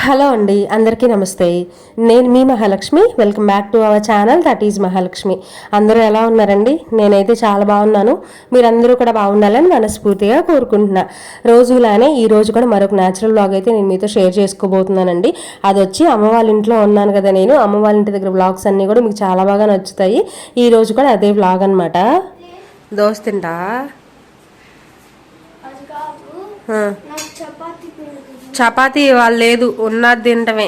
Hello అండి, అందరికీ నమస్తే. నేను మీ Mahalakshmi. Welcome back to our channel, that is Mahalakshmi. అందరూ ఎలా ఉన్నారండి? నేనైతే చాలా బాగున్నాను. మీరందరూ కూడా బాగుండాలని మనస్ఫూర్తిగా కోరుకుంటున్నా. రోజులానే ఈ రోజు కూడా మరొక న్యాచురల్ వ్లాగ్ అయితే నేను మీతో షేర్ చేసుకోబోతున్నానండి. అది వచ్చి అమ్మ వాళ్ళ ఇంట్లో ఉన్నాను కదా, నేను అమ్మ వాళ్ళ ఇంటి దగ్గర వ్లాగ్స్ అన్నీ కూడా మీకు చాలా బాగా నచ్చుతాయి. ఈ రోజు కూడా అదే వ్లాగ్ అనమాట. దోస్తుంటా చపాతీ వాళ్ళు లేదు, ఉన్నది తింటమే.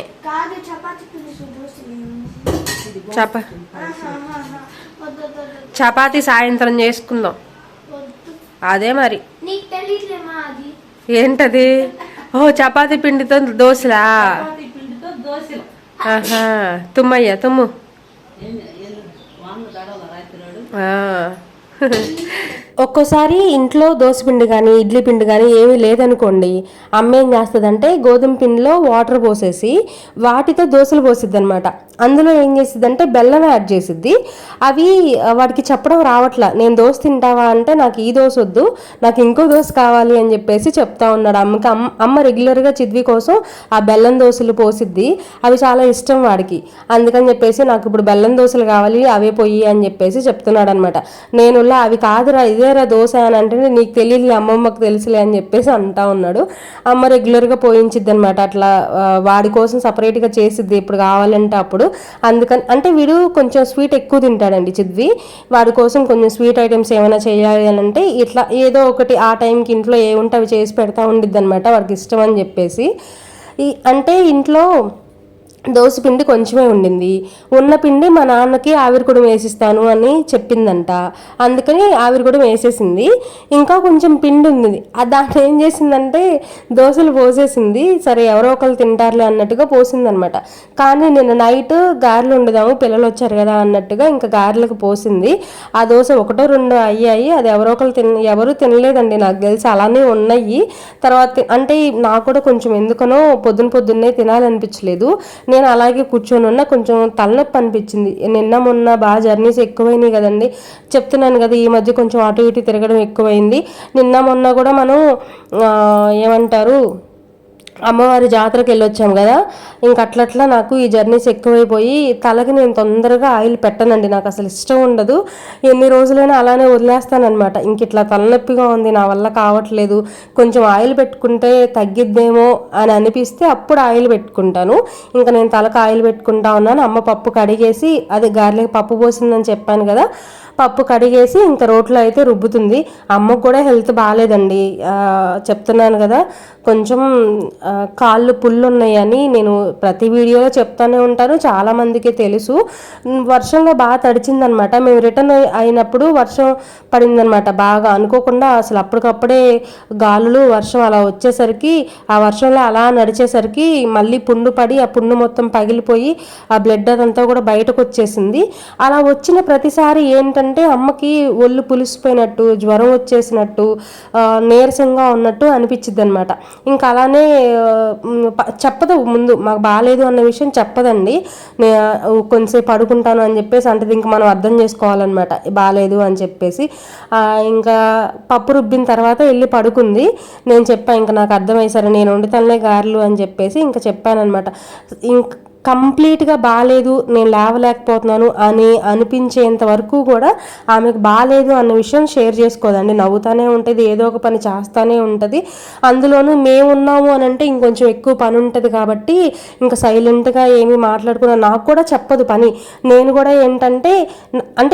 చపాతీ సాయంత్రం చేసుకుందాం. అదే మరి. ఏంటది? ఓ చపాతీ పిండితో దోశలా? తుమ్మయ్యా తుమ్ము. ఒక్కోసారి ఇంట్లో దోశపిండి కానీ ఇడ్లీ పిండి కానీ ఏమీ లేదనుకోండి, అమ్మ ఏం చేస్తుందంటే గోధుమ పిండిలో వాటర్ పోసేసి వాటితో దోశలు పోసిద్ది అనమాట. అందులో ఏం చేసిద్దంటే బెల్లం యాడ్ చేసిద్ది. అవి వాడికి చెప్పడం రావట్లా. నేను దోశ తింటావా అంటే నాకు ఈ దోశ వద్దు, నాకు ఇంకో దోశ కావాలి అని చెప్పేసి చెప్తా ఉన్నాడు. అమ్మ రెగ్యులర్గా చిద్వి కోసం ఆ బెల్లం దోశలు పోసిద్ది. అవి చాలా ఇష్టం వాడికి. అందుకని చెప్పేసి నాకు ఇప్పుడు బెల్లం దోశలు కావాలి, అవే పొయ్యి అని చెప్పేసి చెప్తున్నాడు అనమాట. నేను అవి కాదురా, ఇదేరా దోశ అని అంటే నీకు తెలియదు, అమ్మమ్మకు తెలుసులే అని చెప్పేసి అంటా ఉన్నాడు. అమ్మ రెగ్యులర్గా పోయించిద్ది అనమాట. అట్లా వాడి కోసం సపరేట్గా చేసిద్ది ఇప్పుడు కావాలంటే అప్పుడు. అందుకని అంటే వీడు కొంచెం స్వీట్ ఎక్కువ తింటాడండి చిద్వి. వాడి కోసం కొంచెం స్వీట్ ఐటమ్స్ ఏమైనా చేయాలి అని అంటే ఇట్లా ఏదో ఒకటి ఆ టైంకి ఇంట్లో ఏముంటే అవి చేసి పెడతా ఉండిద్ది అనమాట, వాడికి ఇష్టం అని చెప్పేసి. అంటే ఇంట్లో దోశ పిండి కొంచెమే ఉండింది. ఉన్న పిండి మా నాన్నకి ఆవిరికుడు వేసిస్తాను అని చెప్పిందంట. అందుకని ఆవిరికుడు వేసేసింది. ఇంకా కొంచెం పిండి ఉంది, దాన్ని ఏం చేసిందంటే దోశలు పోసేసింది. సరే ఎవరో ఒకరు తింటారులే అన్నట్టుగా పోసిందనమాట. కానీ నిన్న నైట్ గారెలు వండుదాము పిల్లలు వచ్చారు కదా అన్నట్టుగా ఇంకా గారెలకు పోసింది. ఆ దోశ ఒకటో రెండో అయ్యాయి. అది ఎవరో ఒకరు ఎవరు తినలేదండి, నాకు తెలిసి అలానే ఉన్నాయి. తర్వాత అంటే నాకు కూడా కొంచెం ఎందుకనో పొద్దున్నే తినాలనిపించలేదు. నేను అలాగే కూర్చొని ఉన్నా. కొంచెం తలనొప్పి అనిపించింది. నిన్న మొన్న బాగా జర్నీస్ ఎక్కువైనాయి కదండి, చెప్తున్నాను కదా, ఈ మధ్య కొంచెం అటు ఇటు తిరగడం ఎక్కువైంది. నిన్న మొన్న కూడా మనం ఏమంటారు అమ్మవారి జాతరకి వెళ్ళొచ్చాం కదా, అట్లట్లా నాకు ఈ జర్నీస్ ఎక్కువైపోయి తలకి నేను తొందరగా ఆయిల్ పెట్టనండి, నాకు అసలు ఇష్టం ఉండదు. ఎన్ని రోజులైనా అలానే వదిలేస్తానమాట. ఇట్లా తలనొప్పిగా ఉంది, నా వల్ల కావట్లేదు, కొంచెం ఆయిల్ పెట్టుకుంటే తగ్గిద్దేమో అని అనిపిస్తే అప్పుడు ఆయిల్ పెట్టుకుంటాను. నేను తలకు ఆయిల్ పెట్టుకుంటా ఉన్నాను. అమ్మ పప్పు కడిగేసి, అది గార్లిక్ పప్పు పోసిందని చెప్పాను కదా, పప్పు కడిగేసి రోట్లో అయితే రుబ్బుతుంది. అమ్మకు కూడా హెల్త్ బాగాలేదండి, చెప్తున్నాను కదా, కొంచెం కాళ్ళు పుళ్ళు ఉన్నాయని నేను ప్రతి వీడియోలో చెప్తానే ఉంటాను, చాలామందికి తెలుసు. వర్షంలో బాగా తడిచిందనమాట. మేము రిటర్న్ అయినప్పుడు వర్షం పడిందనమాట బాగా, అనుకోకుండా అసలు అప్పటికప్పుడే గాలులు వర్షం అలా వచ్చేసరికి, ఆ వర్షంలో అలా నడిచేసరికి మళ్ళీ పుండు పడి ఆ పుండు మొత్తం పగిలిపోయి ఆ బ్లడ్ అదంతా కూడా బయటకు వచ్చేసింది. అలా వచ్చిన ప్రతిసారి ఏంటంటే అమ్మకి ఒళ్ళు పులిసిపోయినట్టు, జ్వరం వచ్చేసినట్టు, నీరసంగా ఉన్నట్టు అనిపించిద్ది అనమాట. అలానే చెప్పదు, ముందు మాకు బాగాలేదు అన్న విషయం చెప్పదండి. కొంచెంసేపు పడుకుంటాను అని చెప్పేసి అంటే మనం అర్థం చేసుకోవాలన్నమాట బాగాలేదు అని చెప్పేసి. పప్పు రుబ్బిన తర్వాత వెళ్ళి పడుకుంది. నేను చెప్పాను నాకు అర్థమయ్యి సరే నేను వండుతానులే గారెలు అని చెప్పేసి చెప్పానమాట. కంప్లీట్గా బాగాలేదు, నేను లేవలేకపోతున్నాను అని అనిపించేంత వరకు కూడా ఆమెకు బాగాలేదు అన్న విషయం షేర్ చేసుకోదండి. నవ్వుతానే ఉంటుంది, ఏదో ఒక పని చేస్తూనే ఉంటుంది. అందులోనూ మేమున్నాము అని అంటే ఇంకొంచెం ఎక్కువ పని ఉంటుంది కాబట్టి సైలెంట్గా ఏమీ మాట్లాడుకున్నా, నాకు కూడా చెప్పదు పని. నేను కూడా ఏంటంటే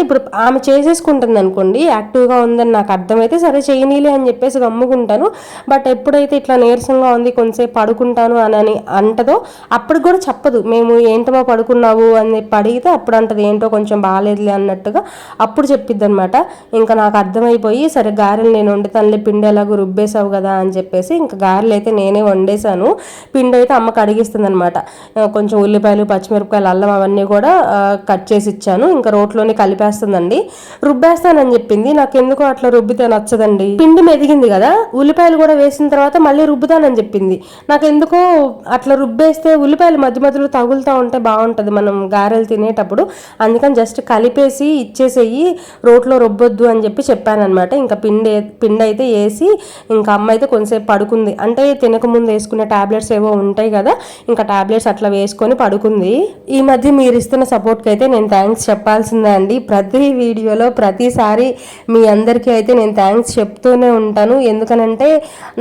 ఇప్పుడు ఆమె చేసేసుకుంటుంది అనుకోండి, యాక్టివ్గా ఉందని నాకు అర్థమైతే సరే చేయనీలే అని చెప్పేసి గమ్ముకుంటాను. బట్ ఎప్పుడైతే ఇట్లా నీరసంగా ఉంది కొంచెంసేపు పడుకుంటాను అని అంటదో అప్పుడు కూడా చెప్పదు. మేము ఏంటమో పడుకున్నావు అని అడిగితే అప్పుడు అంటది ఏంటో కొంచెం బాగాలేదులే అన్నట్టుగా అప్పుడు చెప్పిద్ది అనమాట. నాకు అర్థమైపోయి సరే గారెలు నేను వండుతానులే, పిండి ఎలాగో రుబ్బేసావు కదా అని చెప్పేసి గారెలు అయితే నేనే వండేసాను. పిండి అయితే అమ్మకి అడిగిస్తుంది అనమాట. కొంచెం ఉల్లిపాయలు, పచ్చిమిరపకాయలు, అల్లం అవన్నీ కూడా కట్ చేసి ఇచ్చాను. రోట్లోనే కలిపేస్తుందండి. రుబ్బేస్తానని చెప్పింది. నాకు ఎందుకో అట్లా రుబ్బితే నచ్చదండి. పిండి మెదిగింది కదా, ఉల్లిపాయలు కూడా వేసిన తర్వాత మళ్ళీ రుబ్బుతానని చెప్పింది. నాకు ఎందుకో అట్లా రుబ్బేస్తే ఉల్లిపాయలు మధ్య మధ్యలో తగులుతూ ఉంటే బాగుంటుంది మనం గారెలు తినేటప్పుడు. అందుకని జస్ట్ కలిపేసి ఇచ్చేసేయి, రోట్లో రుబ్బొద్దు అని చెప్పానమాట. ఇంకా పిండి అయితే వేసి ఇంకా అమ్మ అయితే కొంతసేపు పడుకుంది. అంటే తినకముందు వేసుకునే టాబ్లెట్స్ ఏవో ఉంటాయి కదా, ఇంకా టాబ్లెట్స్ అట్లా వేసుకొని పడుకుంది. ఈ మధ్య మీరు ఇస్తున్న సపోర్ట్కి అయితే నేను థ్యాంక్స్ చెప్పాల్సిందే అండి. ప్రతి వీడియోలో ప్రతిసారి మీ అందరికీ అయితే నేను థ్యాంక్స్ చెప్తూనే ఉంటాను. ఎందుకనంటే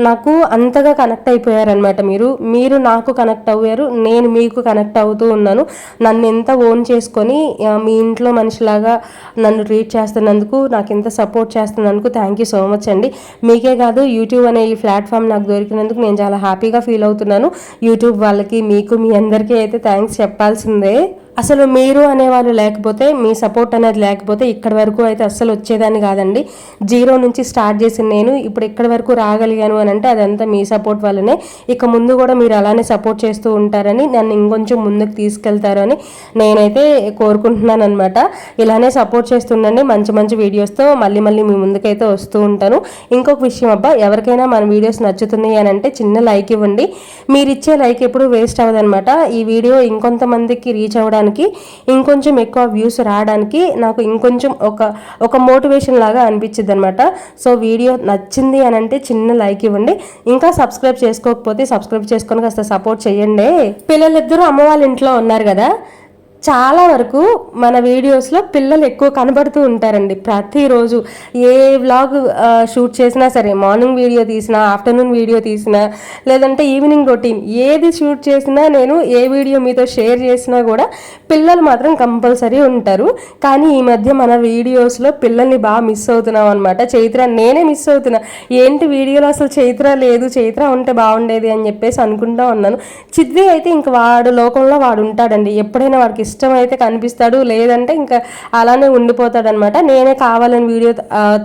నాకు అంతగా కనెక్ట్ అయిపోయారనమాట. మీరు నాకు కనెక్ట్ అయ్యారు, నేను మీకు కనెక్ట్ అవుతూ ఉన్నాను. నన్ను ఎంత ఓన్ చేసుకొని మీ ఇంట్లో మనిషిలాగా నన్ను ట్రీట్ చేస్తున్నందుకు, నాకు ఎంత సపోర్ట్ చేస్తున్నందుకు థ్యాంక్ యూ సో మచ్ అండి. మీకే కాదు, యూట్యూబ్ అనే ఈ ప్లాట్ఫామ్ నాకు దొరికినందుకు నేను చాలా హ్యాపీగా ఫీల్ అవుతున్నాను. యూట్యూబ్ వాళ్ళకి, మీకు, మీ అందరికీ అయితే థ్యాంక్స్ చెప్పాల్సిందే. అసలు మీరు అనేవాళ్ళు లేకపోతే, మీ సపోర్ట్ అనేది లేకపోతే ఇక్కడి వరకు అయితే అస్సలు వచ్చేదాన్ని కాదండి. జీరో నుంచి స్టార్ట్ చేసిన నేను ఇప్పుడు ఇక్కడి వరకు రాగలిగాను అని అంటే అదంతా మీ సపోర్ట్ వల్లనే. ఇక ముందు కూడా మీరు అలానే సపోర్ట్ చేస్తూ ఉంటారని, నన్ను ఇంకొంచెం ముందుకు తీసుకెళ్తారని నేనైతే కోరుకుంటున్నాను అనమాట. ఇలానే సపోర్ట్ చేస్తుండండి. మంచి మంచి వీడియోస్తో మళ్ళీ మీ ముందుకైతే వస్తూ ఉంటాను. ఇంకొక విషయం అబ్బా, ఎవరికైనా మన వీడియోస్ నచ్చుతున్నాయి అని అంటే చిన్న లైక్ ఇవ్వండి. మీరు ఇచ్చే లైక్ ఎప్పుడు వేస్ట్ అవ్వదనమాట. ఈ వీడియో ఇంకొంతమందికి రీచ్ అవ్వడానికి, ఇంకొంచెం ఎక్కువ వ్యూస్ రావడానికి నాకు ఇంకొంచెం ఒక మోటివేషన్ లాగా అనిపించింది అనమాట. సో వీడియో నచ్చింది అని అంటే చిన్న లైక్ ఇవ్వండి. ఇంకా సబ్స్క్రైబ్ చేసుకోకపోతే సబ్స్క్రైబ్ చేసుకొని కాస్త సపోర్ట్ చేయండి. పిల్లలిద్దరూ అమ్మ వాళ్ళ ఇంట్లో ఉన్నారు కదా, చాలా వరకు మన వీడియోస్లో పిల్లలు ఎక్కువ కనబడుతూ ఉంటారండి. ప్రతిరోజు ఏ వ్లాగ్ షూట్ చేసినా సరే, మార్నింగ్ వీడియో తీసినా, ఆఫ్టర్నూన్ వీడియో తీసినా, లేదంటే ఈవినింగ్ రొటీన్ ఏది షూట్ చేసినా, నేను ఏ వీడియో మీతో షేర్ చేసినా కూడా పిల్లలు మాత్రం కంపల్సరీ ఉంటారు. కానీ ఈ మధ్య మన వీడియోస్లో పిల్లల్ని బాగా మిస్ అవుతున్నాం అనమాట. చైత్ర, నేనే మిస్ అవుతున్నా. ఏంటి వీడియోలో అసలు చైత్ర లేదు, చైత్ర ఉంటే బాగుండేది అని చెప్పేసి అనుకుంటా ఉన్నాను. చిద్వి అయితే ఇంక వాడు లోకంలో వాడు ఉంటాడండి. ఎప్పుడైనా వాడికి ఇష్టం అయితే కనిపిస్తాడు, లేదంటే ఇంకా అలానే ఉండిపోతాడనమాట. నేనే కావాలని వీడియో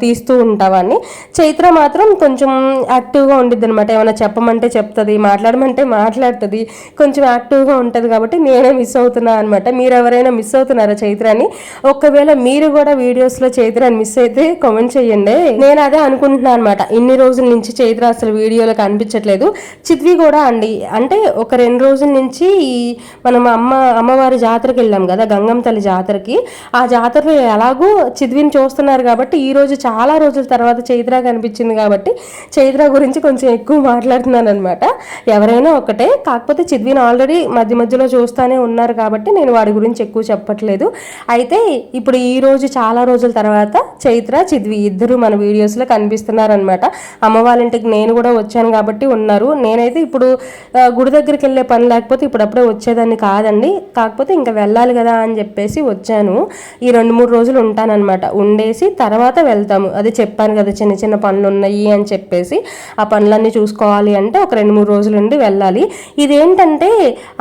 తీస్తూ ఉంటావాన్ని. చైత్ర మాత్రం కొంచెం యాక్టివ్గా ఉండిద్ది అనమాట. ఏమైనా చెప్పమంటే చెప్తుంది, మాట్లాడమంటే మాట్లాడుతుంది, కొంచెం యాక్టివ్గా ఉంటుంది. కాబట్టి నేనే మిస్ అవుతున్నా అనమాట. మీరు ఎవరైనా మిస్ అవుతున్నారా చైత్రాన్ని? ఒకవేళ మీరు కూడా వీడియోస్లో చైత్రాన్ని మిస్ అయితే కామెంట్ చేయండి. నేను అదే అనుకుంటున్నాను అనమాట. ఇన్ని రోజుల నుంచి చైత్ర అసలు వీడియోలో కనిపించట్లేదు. చిద్వి కూడా అండి, అంటే ఒక 2 రోజుల నుంచి మనం అమ్మవారి జాతరకి వెళ్ళాం కదా, గంగమ్మ తల్లి జాతరకి. ఆ జాతరలో ఎలాగూ చిద్విని చూస్తున్నారు కాబట్టి ఈరోజు చాలా రోజుల తర్వాత చైత్ర కనిపించింది కాబట్టి చైత్ర గురించి కొంచెం ఎక్కువ మాట్లాడుతున్నాను అనమాట. ఎవరైనా ఒకటే, కాకపోతే చిద్విని ఆల్రెడీ మధ్యలో చూస్తూనే ఉన్నారు కాబట్టి నేను వాడి గురించి ఎక్కువ చెప్పట్లేదు. అయితే ఇప్పుడు ఈరోజు చాలా రోజుల తర్వాత చైత్ర, చిద్వి ఇద్దరు మన వీడియోస్లో కనిపిస్తున్నారనమాట. అమ్మ వాళ్ళ ఇంటికి నేను కూడా వచ్చాను కాబట్టి ఉన్నారు. నేనైతే ఇప్పుడు గుడి దగ్గరికి వెళ్ళే పని లేకపోతే ఇప్పుడప్పుడే వచ్చేదాన్ని కాదండి. కాకపోతే ఇంకా వెళ్ళాలి కదా అని చెప్పేసి వచ్చాను. ఈ 2-3 రోజులు ఉంటానన్నమాట. ఉండేసి తర్వాత వెళ్తాము. అది చెప్పాను కదా, చిన్న చిన్న పనులు ఉన్నాయి అని చెప్పేసి. ఆ పనులన్నీ చూసుకోవాలి అంటే ఒక 2-3 రోజులు ఉండి వెళ్ళాలి. ఇదేంటంటే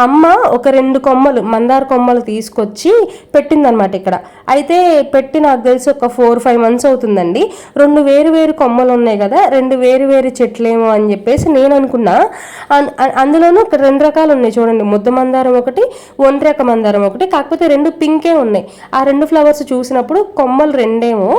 అమ్మ ఒక 2 కొమ్మలు, మందార కొమ్మలు తీసుకొచ్చి పెట్టిందనమాట ఇక్కడ. అయితే పెట్టి నాకు తెలిసి ఒక 4-5 months అవుతుందండి. 2 వేరు కొమ్మలు ఉన్నాయి కదా, 2 వేరు చెట్లేమో అని చెప్పేసి నేను అనుకున్నా. అందులోనూ 2 రకాలు ఉన్నాయి చూడండి, ముద్ద మందారం ఒకటి, ఒంట్రెక్క మందారం ఒకటి. కాకపోతే 2 పింకే ఉన్నాయి. ఆ 2 ఫ్లవర్స్ చూసినప్పుడు కొమ్మలు 2ఏమో,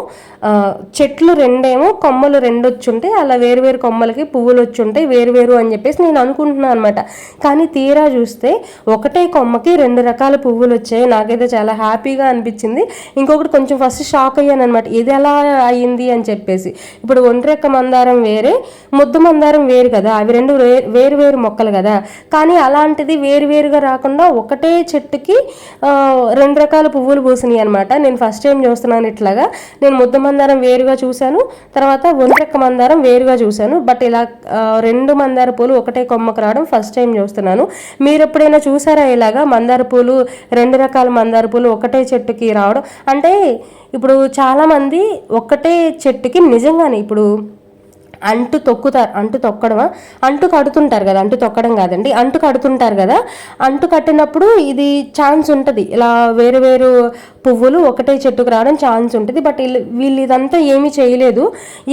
చెట్లు 2ఏమో, కొమ్మలు 2 వచ్చుంటాయి. అలా వేరు కొమ్మలకి పువ్వులు వచ్చుంటాయి వేరు అని చెప్పేసి నేను అనుకుంటున్నాను అనమాట. కానీ తీరా చూస్తే ఒకటే కొమ్మకి 2 రకాల పువ్వులు వచ్చాయి. నాకైతే చాలా హ్యాపీగా అనిపించింది. ఇంకొకటి కొంచెం ఫస్ట్ షాక్ అయ్యాను అనమాట, ఇది ఎలా అయ్యింది అని చెప్పేసి. ఇప్పుడు ఒంట్రెక్క మందారం వేరే, ముద్ద మందారం వేరు కదా, అవి 2 వేరు మొక్కలు కదా. కానీ అలాంటిది వేరుగా రాకుండా ఒకటే చెట్టుకి 2 రకాల పువ్వులు పూసినాయి అనమాట. నేను ఫస్ట్ టైం చూస్తున్నాను ఇట్లాగా. నేను ముద్ద మందారం వేరుగా చూశాను, తర్వాత ఒంట్రెక్క మందారం వేరుగా చూశాను. బట్ ఇలా 2 మందార పూలు ఒకటే కొమ్మకు రావడం ఫస్ట్ టైం చూస్తున్నాను. మీరు ఎప్పుడైనా చూసారా ఇలాగా మందార పూలు, 2 రకాల మందార పూలు ఒకటే చెట్టుకి రావడం? అంటే ఇప్పుడు చాలామంది ఒకటే చెట్టుకి నిజంగానే ఇప్పుడు అంటు తొక్కడమా, అంటు కడుతుంటారు కదా, అంటు తొక్కడం కాదండి, అంటు కడుతుంటారు కదా. అంటు కట్టినప్పుడు ఇది ఛాన్స్ ఉంటుంది, ఇలా వేరు పువ్వులు ఒకటే చెట్టుకు రావడం ఛాన్స్ ఉంటుంది. బట్ వీళ్ళు ఇదంతా ఏమీ చేయలేదు.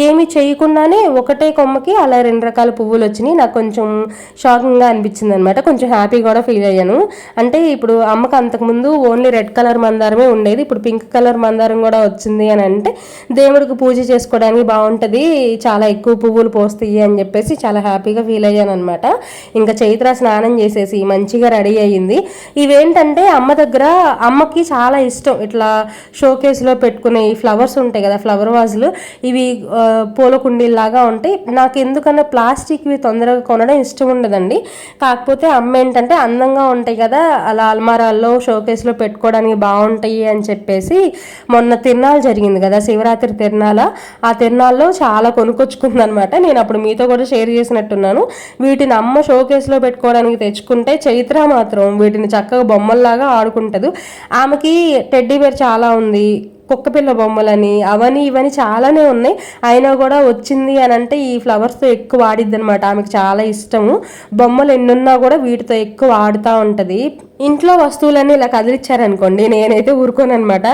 ఏమీ చేయకుండానే ఒకటే కొమ్మకి అలా 2 రకాల పువ్వులు వచ్చినాయి. నాకు కొంచెం షాకింగ్గా అనిపించింది అనమాట. కొంచెం హ్యాపీ కూడా ఫీల్ అయ్యాను. అంటే ఇప్పుడు అమ్మకు అంతకుముందు ఓన్లీ రెడ్ కలర్ మందారమే ఉండేది, ఇప్పుడు పింక్ కలర్ మందారం కూడా వచ్చింది అని అంటే దేవుడికి పూజ చేసుకోవడానికి బాగుంటుంది, చాలా ఎక్కువ పువ్వులు పోస్తాయి అని చెప్పేసి చాలా హ్యాపీగా ఫీల్ అయ్యాను అనమాట. ఇంకా చైత్ర స్నానం చేసేసి మంచిగా రెడీ అయ్యింది. ఇవేంటంటే అమ్మ దగ్గర అమ్మకి చాలా ఇష్టం ఇట్లా షోకేస్లో పెట్టుకునే ఈ ఫ్లవర్స్ ఉంటాయి కదా, ఫ్లవర్ వాజులు, ఇవి పూల కుండీలాగా ఉంటాయి. నాకు ఎందుకన్నా ప్లాస్టిక్వి తొందరగా కొనడం ఇష్టం ఉండదండి. కాకపోతే అమ్మ ఏంటంటే అందంగా ఉంటాయి కదా, అలా అల్మారాల్లో షోకేస్లో పెట్టుకోవడానికి బాగుంటాయి అని చెప్పేసి మొన్న తిరునాళ్ళు జరిగింది కదా, శివరాత్రి తిరునాళ, ఆ తిరునాళ్ళలో చాలా కొనుక్కొచ్చుకుందనమాట. నేను అప్పుడు మీతో కూడా షేర్ చేసినట్టున్నాను. వీటిని అమ్మ షోకేస్లో పెట్టుకోవడానికి తెచ్చుకుంటే చైత్ర మాత్రం వీటిని చక్కగా బొమ్మల్లాగా ఆడుకుంటుంది. ఆమెకి టెడ్డీ బేర్ చాలా ఉంది, కుక్కపిల్ల బొమ్మలని అవని ఇవని చాలానే ఉన్నాయి. అయినా కూడా వచ్చింది అని అంటే ఈ ఫ్లవర్స్తో ఎక్కువ ఆడిద్ది అనమాట. ఆమెకు చాలా ఇష్టము. బొమ్మలు ఎన్నున్నా కూడా వీటితో ఎక్కువ ఆడుతూ ఉంటుంది. ఇంట్లో వస్తువులన్నీ ఇలా కదిలిచ్చారనుకోండి, నేనైతే ఊరుకోనమాట.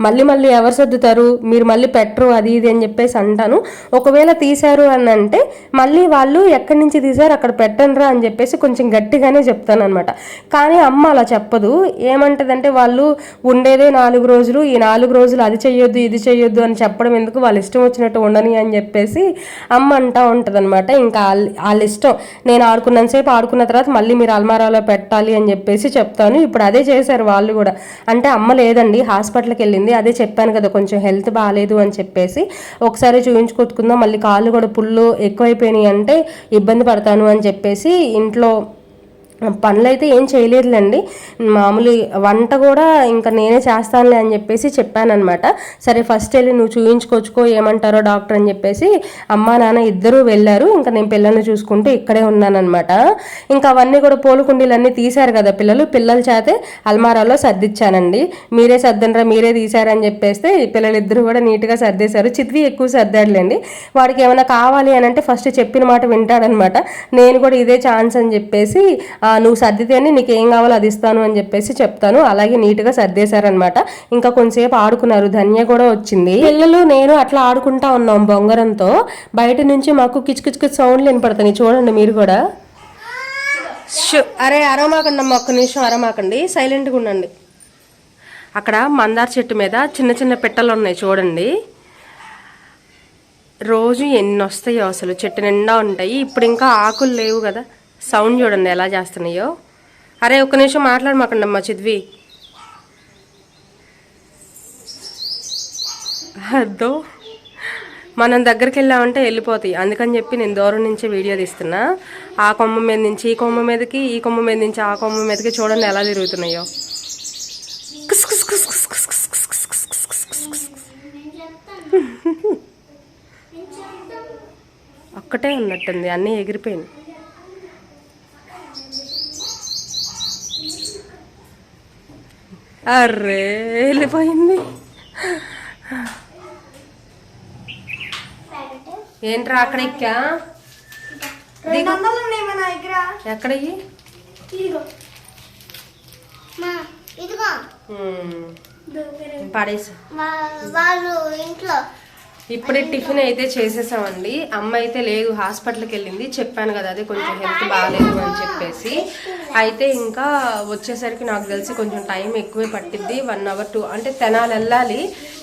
మళ్ళీ మళ్ళీ ఎవరు సర్దుతారు, మీరు మళ్ళీ పెట్టరు అది ఇది అని చెప్పేసి అంటాను. ఒకవేళ తీశారు అని అంటే మళ్ళీ వాళ్ళు ఎక్కడి నుంచి తీశారు అక్కడ పెట్టండిరా అని చెప్పేసి కొంచెం గట్టిగానే చెప్తాను అనమాట. కానీ అమ్మ అలా చెప్పదు. ఏమంటదంటే వాళ్ళు ఉండేదే 4 రోజులు, ఈ 4 రోజులు అది చెయ్యొద్దు ఇది చెయ్యొద్దు అని చెప్పడం ఎందుకు, వాళ్ళ ఇష్టం వచ్చినట్టు ఉండని అని చెప్పేసి అమ్మ అంటూ ఉంటుంది అనమాట. ఇంకా వాళ్ళ ఇష్టం, నేను ఆడుకున్నంతసేపు ఆడుకున్న తర్వాత మళ్ళీ మీరు అల్మారాలో పెట్టాలి అని చెప్పేసి చెప్తాను. ఇప్పుడు అదే చేశారు వాళ్ళు కూడా. అంటే అమ్మ లేదండి, హాస్పిటల్కి వెళ్ళింది. అదే చెప్పాను కదా కొంచెం హెల్త్ బాగాలేదు అని చెప్పేసి, ఒకసారి చూపించుకొచ్చుకుందాం, మళ్ళీ కాళ్ళు కూడా పుళ్ళు ఎక్కువైపోయినాయి అంటే ఇబ్బంది పడతాను అని చెప్పేసి ఇంట్లో పనులు అయితే ఏం చేయలేదులేండి. మామూలు వంట కూడా ఇంకా నేనే చేస్తానులే అని చెప్పేసి చెప్పానమాట. సరే ఫస్ట్ వెళ్ళి నువ్వు చూయించుకొచ్చుకో, ఏమంటారో డాక్టర్ అని చెప్పేసి అమ్మ నాన్న ఇద్దరూ వెళ్ళారు. ఇంకా నేను పిల్లల్ని చూసుకుంటూ ఇక్కడే ఉన్నానమాట. ఇంకా అవన్నీ కూడా పూలకుండీలన్నీ తీశారు కదా పిల్లల చేతే అల్మారాలో సర్దిచ్చానండి. మీరే సర్దనరా, మీరే తీశారని చెప్పేస్తే పిల్లలిద్దరూ కూడా నీట్గా సర్దేశారు. చిత్వి ఎక్కువ సర్దాడులేండి. వాడికి ఏమైనా కావాలి అని అంటే ఫస్ట్ చెప్పిన మాట వింటాడనమాట. నేను కూడా ఇదే ఛాన్స్ అని చెప్పేసి నువ్వు సర్దితేనే నీకు ఏం కావాలో అది ఇస్తాను అని చెప్పేసి చెప్తాను. అలాగే నీట్గా సర్దేశారనమాట. ఇంకా కొంచెంసేపు ఆడుకున్నారు. ధన్య కూడా వచ్చింది. పిల్లలు నేను అట్లా ఆడుకుంటా ఉన్నాం బొంగరంతో. బయట నుంచి మాకు కిచకిచకి సౌండ్లు వినపడతాయి, చూడండి మీరు కూడా. అరే అరమాకండి అమ్మ, ఒక్క నిమిషం అరమాకండి, సైలెంట్గా ఉండండి. అక్కడ మందార చెట్టు మీద చిన్న చిన్న పిట్టలు ఉన్నాయి చూడండి. రోజు ఎన్ని వస్తాయో అసలు, చెట్టు నిండా ఉంటాయి. ఇప్పుడు ఇంకా ఆకులు లేవు కదా, సౌండ్ చూడండి ఎలా చేస్తున్నాయో. అరే ఒక్క నిమిషం మాట్లాడమాకండి అమ్మా చిద్వి. అద్దో మనం దగ్గరికి వెళ్ళామంటే వెళ్ళిపోతాయి, అందుకని చెప్పి నేను దూరం నుంచి వీడియో తీస్తున్నా. ఆ కొమ్మ మీద నుంచి ఈ కొమ్మ మీదకి, ఈ కొమ్మ మీద నుంచి ఆ కొమ్మ మీదకి చూడండి ఎలా తిరుగుతున్నాయో. ఒక్కటే ఉన్నట్టుంది, అన్నీ ఎగిరిపోయింది. అర్రే వెళ్ళిపోయింది. ఏంట్రా అక్కడ ఎక్కా? ఎక్కడయ్యి పడేసి వాళ్ళు ఇంట్లో. ఇప్పుడే టిఫిన్ అయితే చేసేసామండి. అమ్మ అయితే లేదు, హాస్పిటల్కి వెళ్ళింది. చెప్పాను కదా అదే కొంచెం హెల్త్ బాగాలేదు అని చెప్పేసి. అయితే ఇంకా వచ్చేసరికి నాకు తెలిసి కొంచెం టైం ఎక్కువే పట్టిద్ది, 1 hour 2 అంటే తెనాలి వెళ్ళాలి,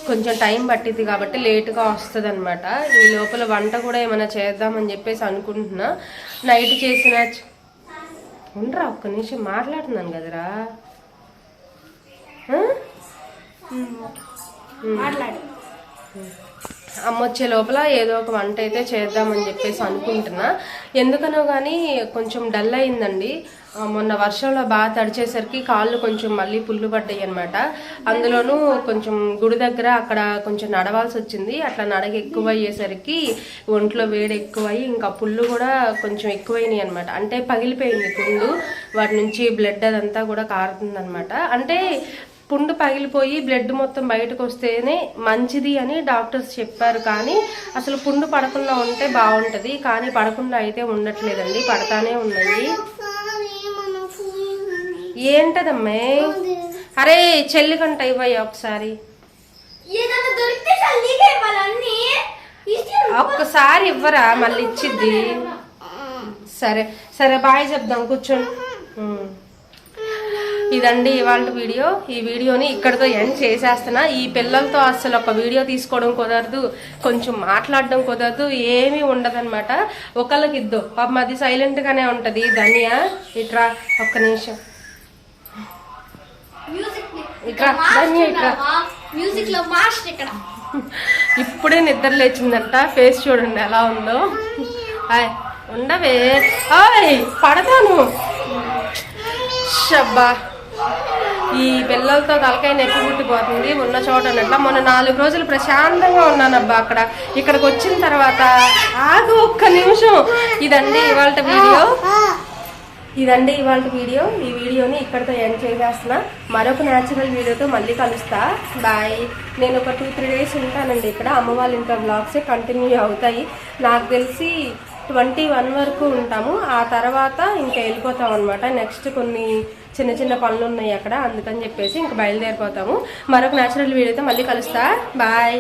కొంచెం టైం పట్టిద్ది కాబట్టి లేట్గా వస్తుంది అనమాట. ఈ లోపల వంట కూడా ఏమైనా చేద్దామని చెప్పేసి అనుకుంటున్నా. నైట్ చేసిన ఉండరా ఒక్క నిమిషం మాట్లాడుతున్నాను కదరా, మాట్లాడు. అమ్మ వచ్చే లోపల ఏదో ఒక వంట అయితే చేద్దామని చెప్పేసి అనుకుంటున్నా. ఎందుకనో కానీ కొంచెం డల్ అయిందండి. మొన్న వర్షంలో బాగా తడిచేసరికి కాళ్ళు కొంచెం మళ్ళీ పుల్లు పడ్డాయి అనమాట. అందులోనూ కొంచెం గుడి దగ్గర అక్కడ కొంచెం నడవాల్సి వచ్చింది. అట్లా నడక ఎక్కువ అయ్యేసరికి ఒంట్లో వేడి ఎక్కువయ్యి ఇంకా పుల్లు కూడా కొంచెం ఎక్కువైనాయి అనమాట. అంటే పగిలిపోయింది పుండు, వాటి నుంచి బ్లడ్ అదంతా కూడా కారుతుంది అనమాట. అంటే పుండు పగిలిపోయి బ్లడ్ మొత్తం బయటకు వస్తేనే మంచిది అని డాక్టర్స్ చెప్పారు. కానీ అసలు పుండు పడకుండా ఉంటే బాగుంటుంది, కానీ పడకుండా అయితే ఉండట్లేదండి, పడతానే ఉన్నాయి. ఏంటదమ్మే? అరే చెల్లి కంట ఇవ్వయ్యా ఒకసారి, ఒక్కసారి ఇవ్వరా మళ్ళీ ఇచ్చిద్ది. సరే సరే బాయ్ చెప్దాం, కూర్చోండి. ఇదండి ఇవాళ వీడియో. ఈ వీడియోని ఇక్కడితో ఎండ్ చేసేస్తున్నా. ఈ పిల్లలతో అసలు ఒక వీడియో తీసుకోవడం కుదరదు, కొంచెం మాట్లాడడం కుదరదు, ఏమీ ఉండదన్నమాట. ఒకళ్ళకి ఇద్దు పాపం అది సైలెంట్గానే ఉంటుంది. ధన్య ఇట్రా ఒక్క నిమిషం, ఇట్రా ధన్య ఇట్రా. ఇప్పుడే నిద్ర లేచిందంట. ఫేస్ చూడండి ఎలా ఉందో. ఉండవే పడతాను. షబ్బా ఈ పిల్లలతో తలకాయ నొప్పి పుట్టిపోతుంది ఉన్న చోట అన్నట్ల. మొన్న 4 రోజులు ప్రశాంతంగా ఉన్నానబ్బా అక్కడ. ఇక్కడికి వచ్చిన తర్వాత ఆగు ఒక్క నిమిషం. ఇదండి ఇవాళ వీడియో. ఈ వీడియోని ఇక్కడితో ఎండ్ చేసేస్తున్నా. మరొక న్యాచురల్ వీడియోతో మళ్ళీ కలుస్తా. బాయ్. నేను ఒక 2-3 డేస్ ఉంటానండి ఇక్కడ. అమ్మ వాళ్ళ ఇంట్లో బ్లాగ్సే కంటిన్యూ అవుతాయి. నాకు తెలిసి 21 వరకు ఉంటాము. ఆ తర్వాత ఇంకా వెళ్ళిపోతాం అనమాట. నెక్స్ట్ కొన్ని చిన్న చిన్న పనులు ఉన్నాయి అక్కడ, అందుకని చెప్పేసి ఇంకా బయలుదేరిపోతాము. మరొక న్యాచురల్ వీడియోతో మళ్ళీ కలుస్తా. బాయ్.